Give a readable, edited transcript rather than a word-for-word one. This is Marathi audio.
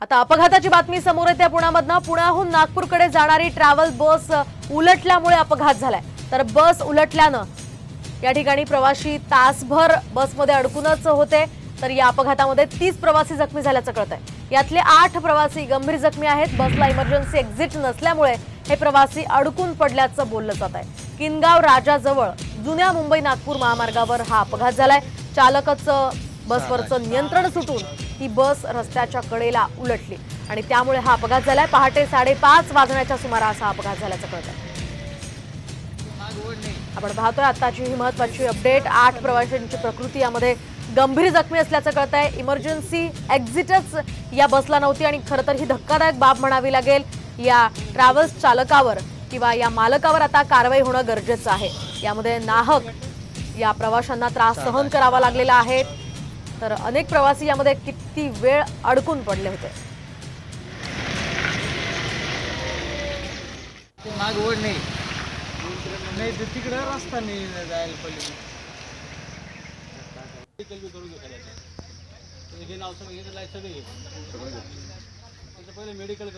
आता अपघाताची बातमी समोर येते पुण्यामधनं। पुण्याहून नागपूरकडे जाणारी ट्रॅव्हल बस उलटल्यामुळे अपघात झालाय। तर बस उलटल्यानं या ठिकाणी प्रवासी तासभर बसमध्ये अडकूनच होते। तर या अपघातामध्ये 30 प्रवासी जखमी झाल्याचं कळतंय। यातले 8 प्रवासी गंभीर जखमी आहेत। बसला इमर्जन्सी एक्झिट नसल्यामुळे हे प्रवासी अडकून पडल्याचं बोललं जात आहे। किनगाव राजाजवळ जुन्या मुंबई नागपूर महामार्गावर हा अपघात झालाय। चालकाचं बसवरचं नियंत्रण सुटून ही बस रस्त्याच्या कडेला उलटली आणि त्यामुळे हा अपघात झालाय। पहाटे 5:30 वाजण्याच्या सुमारास हा अपघात झाल्याचं कळतंय। आपण पाहतोय आताची ही महत्त्वाची अपडेट। 8 प्रवाशांची प्रकृती यामध्ये गंभीर जखमी असल्याचं कळतंय। इमर्जन्सी एक्झिटच या बसला नव्हती आणि खरं तर ही धक्कादायक बाब म्हणावी लागेल। या ट्रॅव्हल्स चालकावर किंवा या मालकावर आता कारवाई होणं गरजेचं आहे। यामध्ये नाहक या प्रवाशांना त्रास सहन करावा लागलेला आहे। तर अनेक प्रवासी यामध्ये किती वेळ अडकून पडले होते। मागवड नाही तिकडे रस्ता नाही जायला पहिले मेडिकल